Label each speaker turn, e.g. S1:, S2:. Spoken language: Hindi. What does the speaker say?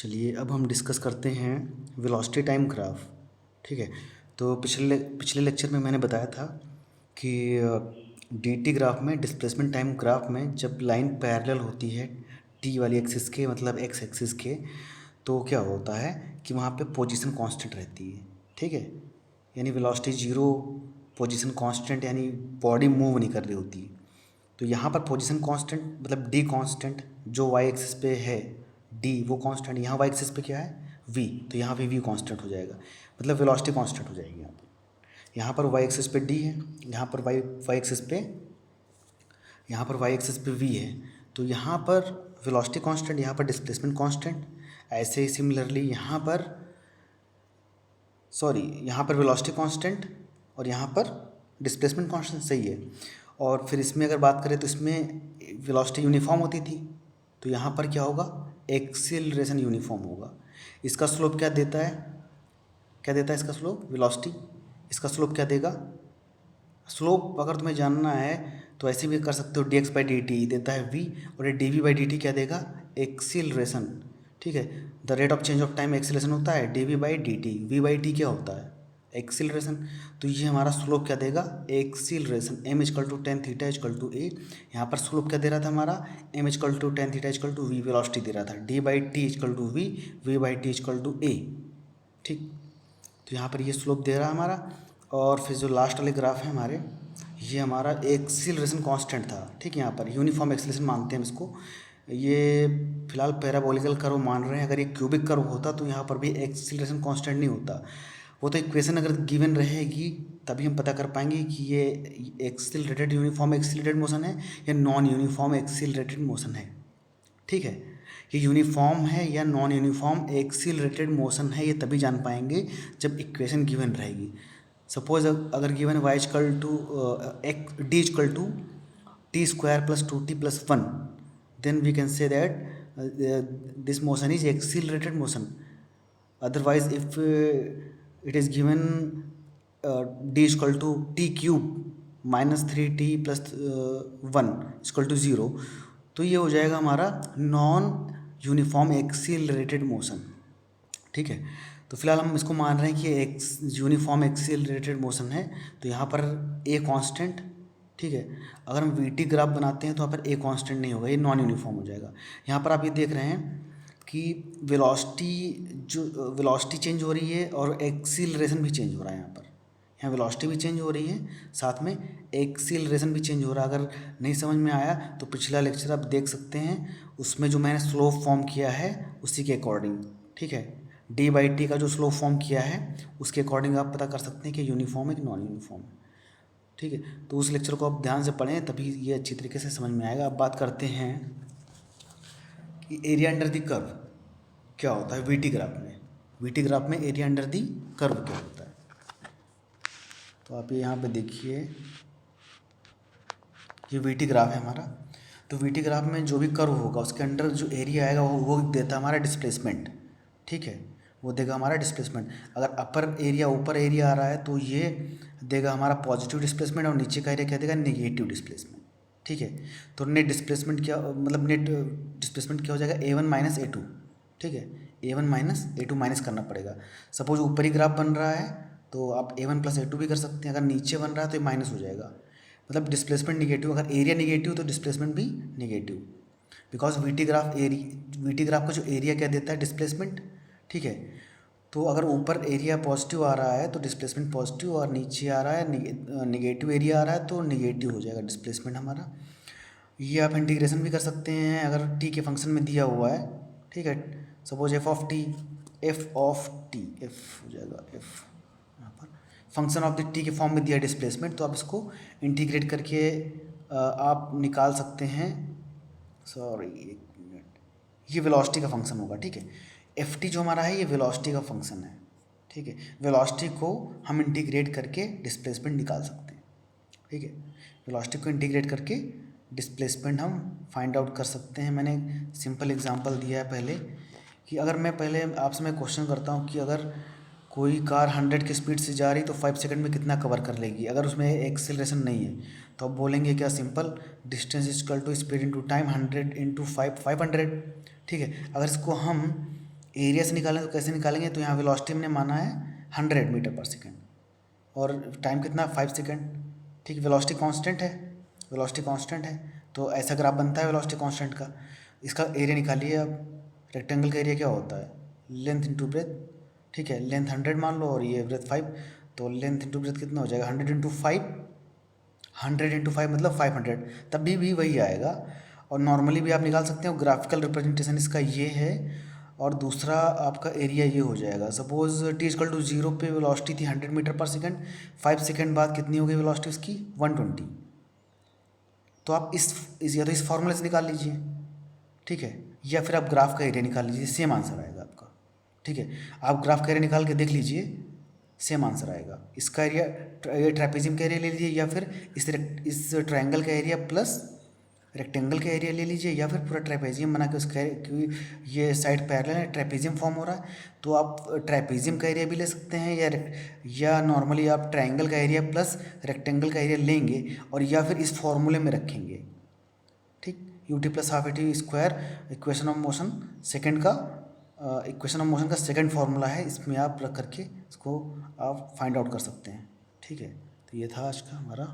S1: चलिए अब हम डिस्कस करते हैं वेलोसिटी टाइम ग्राफ। ठीक है, तो पिछले लेक्चर में मैंने बताया था कि dt ग्राफ में, डिस्प्लेसमेंट टाइम ग्राफ में, जब लाइन पैरेलल होती है t वाली एक्सिस के, मतलब x एक्सिस के, तो क्या होता है कि वहाँ पे पोजीशन कांस्टेंट रहती है। ठीक है, यानी वेलोसिटी जीरो, पोजीशन कांस्टेंट, यानी बॉडी मूव नहीं कर रही होती। तो यहाँ पर पोजीशन कांस्टेंट मतलब डी कांस्टेंट जो वाई एक्सिस पे है, डी वो कांस्टेंट, यहाँ वाई एक्सिस पे क्या है वी, तो यहाँ पे वी कांस्टेंट हो जाएगा, मतलब वेलोसिटी कांस्टेंट हो जाएगी यहाँ पर वाई एक्सिस पे डी है, यहाँ पर वाई एक्सिस पे, यहाँ पर वाई एक्सिस पे वी है, तो यहाँ पर वेलोसिटी कांस्टेंट, यहाँ पर डिस्प्लेसमेंट कांस्टेंट। ऐसे ही सिमिलरली यहाँ पर वेलोसिटी कांस्टेंट और यहाँ पर डिस्प्लेसमेंट कांस्टेंट, सही है। और फिर इसमें अगर बात करें तो इसमें वेलोसिटी यूनिफॉर्म होती थी, तो यहाँ पर क्या होगा, एक्सीलरेशन यूनिफॉर्म होगा। इसका स्लोप क्या देता है इसका स्लोप, वेलोसिटी, इसका स्लोप क्या देगा, स्लोप अगर तुम्हें जानना है तो ऐसे भी कर सकते हो, D X by D T देता है v, और ये D V by D T क्या देगा, एक्सीलरेशन। ठीक है, the rate of change of time acceleration होता है D V by D T, V by T क्या होता है, एक्सीलरेशन। तो ये हमारा स्लोप क्या देगा, acceleration, m equal to tan theta equal to a. यहाँ पर स्लोप क्या दे रहा था हमारा, m equal to tan theta equal to v, velocity दे रहा था, d by t equal to v, v by t equal to a. ठीक, तो यहाँ पर ये स्लोप दे रहा है हमारा। और फिर जो लास्ट वाले ग्राफ है हमारे, ये हमारा एक्सीलरेशन कांस्टेंट था। ठीक है, यहाँ पर यूनिफॉर्म एक्सीलरेशन मानते हैं हम इसको, ये फिलहाल पैराबोलिकल कर्व मान रहे हैं। अगर ये क्यूबिक कर्व होता तो यहाँ पर भी एक्सीलरेशन कांस्टेंट नहीं होता। वो तो इक्वेशन अगर गिवन रहेगी तभी हम पता कर पाएंगे कि ये एक्सीलरेटेड यूनिफॉर्म एक्सीलरेटेड मोशन है या नॉन यूनिफॉर्म एक्सीलरेटेड मोशन है। ठीक है, ये यूनिफॉर्म है या नॉन यूनिफॉर्म एक्सीलरेटेड मोशन है, ये तभी जान पाएंगे जब इक्वेशन गिवन रहेगी। सपोज अगर given Y equal to D equal to T square plus two T plus one, then we can say that this motion is accelerated motion. Otherwise if it is given D equal to T cube minus three T plus one equal to zero, तो ये हो जाएगा हमारा नॉन यूनिफॉर्म एक्सीलरेटेड मोशन। ठीक है, तो फिलहाल हम इसको मान रहे हैं कि एक्स यूनिफॉर्म एक्सीलरेटेड मोशन है, तो यहाँ पर ए कांस्टेंट। ठीक है, अगर हम वी टी ग्राफ बनाते हैं तो यहाँ पर ए कांस्टेंट नहीं होगा, ये नॉन यूनिफॉर्म हो जाएगा। यहाँ पर आप ये देख रहे हैं कि वेलोसिटी चेंज हो रही है और एक्सीलरेशन भी चेंज हो रहा है। यहाँ वेलोसिटी भी चेंज हो रही है, साथ में एक्सीलरेशन भी चेंज हो रहा है। अगर नहीं समझ में आया तो पिछला लेक्चर आप देख सकते हैं, उसमें जो मैंने स्लोप फॉर्म किया है उसी के अकॉर्डिंग। ठीक है, डी बाई टी का जो स्लोप फॉर्म किया है उसके अकॉर्डिंग आप पता कर सकते हैं कि यूनिफॉर्म है कि नॉन यूनिफॉर्म है। ठीक है, तो उस लेक्चर को आप ध्यान से पढ़ें तभी ये अच्छी तरीके से समझ में आएगा। अब बात करते हैं कि एरिया अंडर द कर्व क्या होता है वीटी ग्राफ में। वीटी ग्राफ में एरिया अंडर द कर्व क्या होता है, तो आप ये यहाँ पे देखिए, ये वीटी ग्राफ है हमारा। तो वीटी ग्राफ में जो भी कर्व होगा उसके अंडर जो एरिया आएगा वो देता है हमारा डिस्प्लेसमेंट। ठीक है, वो देगा हमारा डिस्प्लेसमेंट। अगर अपर एरिया ऊपर एरिया आ रहा है तो ये देगा हमारा पॉजिटिव डिस्प्लेसमेंट, और नीचे का एरिया क्या देगा, नेगेटिव डिस्प्लेसमेंट। ठीक है, तो नेट डिस्प्लेसमेंट क्या, मतलब नेट डिस्प्लेसमेंट क्या हो जाएगा, a one minus a two. ठीक है, a one minus a two minus करना पड़ेगा। सपोज ऊपर ही ग्राफ बन रहा है तो आप ए वन प्लस ए टू भी कर सकते हैं, अगर नीचे बन रहा है तो ये माइनस हो जाएगा, मतलब डिस्प्लेसमेंट निगेटिव। अगर एरिया निगेटिव तो डिस्प्लेसमेंट भी निगेटिव, बिकॉज वीटी ग्राफ का जो एरिया क्या देता है, डिस्प्लेसमेंट। ठीक है, तो अगर ऊपर एरिया पॉजिटिव आ रहा है तो डिस्प्लेसमेंट पॉजिटिव, और नीचे आ रहा है निगेटिव एरिया आ रहा है तो निगेटिव हो जाएगा डिस्प्लेसमेंट हमारा। ये आप इंटीग्रेशन भी कर सकते हैं अगर टी के फंक्शन में दिया हुआ है। ठीक है, suppose F of T F हो जाएगा, एफ यहाँ पर फंक्शन ऑफ द टी के फॉर्म में दिया डिस्प्लेसमेंट, तो आप इसको इंटीग्रेट करके आप निकाल सकते हैं। सॉरी एक मिनट, ये वेलोसिटी का फंक्शन होगा। ठीक है, एफ टी जो हमारा है ये वेलोसिटी का फंक्शन है। ठीक है, वेलोसिटी को हम इंटीग्रेट करके डिस्प्लेसमेंट निकाल सकते हैं। ठीक है, वेलोसिटी को इंटीग्रेट करके डिस्प्लेसमेंट हम फाइंड आउट कर सकते हैं। मैंने सिंपल एग्जांपल दिया है पहले कि अगर मैं पहले आपसे मैं क्वेश्चन करता हूँ कि अगर कोई कार 100 की स्पीड से जा रही तो 5 सेकंड में कितना कवर कर लेगी, अगर उसमें एक्सेलरेशन नहीं है तो आप बोलेंगे क्या, simple, distance equal to speed into time, 100 into 5 500। ठीक है, अगर इसको हम एरिया से निकालें तो कैसे निकालेंगे, तो यहाँ वेलोसिटी हमने माना है 100 मीटर पर सेकेंड और टाइम कितना 5 सेकेंड। ठीक, वेलोसिटी कांस्टेंट है, वेलोसिटी कांस्टेंट है, तो ऐसा ग्राफ बनता है वेलोसिटी कांस्टेंट का। इसका एरिया निकालिए अब। रेक्टेंगल का एरिया क्या होता है, लेंथ इंटू ब्रेथ। ठीक है, लेंथ 100 मान लो और ये ब्रेथ 5, तो लेंथ इंटू ब्रेथ कितना हो जाएगा 100 इंटू 5, 100 इंटू 5 मतलब 500, तब भी वही आएगा। और नॉर्मली भी आप निकाल सकते हो, ग्राफिकल रिप्रेजेंटेशन इसका ये है। और दूसरा आपका एरिया ये हो जाएगा, सपोज टी इक्वल टू 0 पे वेलोसिटी थी 100 मीटर पर सेकंड, 5 सेकंड बाद कितनी हो गई वेलोसिटी उसकी 120। तो आप इस या तो इस फॉर्मूले से निकाल लीजिए, ठीक है, या फिर आप ग्राफ का एरिया निकाल लीजिए, सेम आंसर आएगा आपका। ठीक है, आप ग्राफ का एरिया निकाल के देख लीजिए, सेम आंसर आएगा। इसका एरिया ट्रेपेजियम का एरिया ले लीजिए, या फिर इस ट्रायंगल का एरिया प्लस रेक्टेंगल का एरिया ले लीजिए, या फिर पूरा ट्रेपेजियम बना के उसका, क्योंकि ये साइड पैरेलल है, ट्रेपेजियम फॉर्म हो रहा है, तो आप ट्रेपेजियम का एरिया भी ले सकते हैं, या नॉर्मली आप ट्रायंगल का एरिया प्लस रेक्टेंगल का एरिया लेंगे और या फिर इस फॉर्मूले में रखेंगे। ठीक, ut plus half eighty square equation of motion second का, इक्वेशन ऑफ मोशन का सेकंड फार्मूला है, इसमें आप रख करके इसको आप फाइंड आउट कर सकते हैं। ठीक है, तो ये था आज का हमारा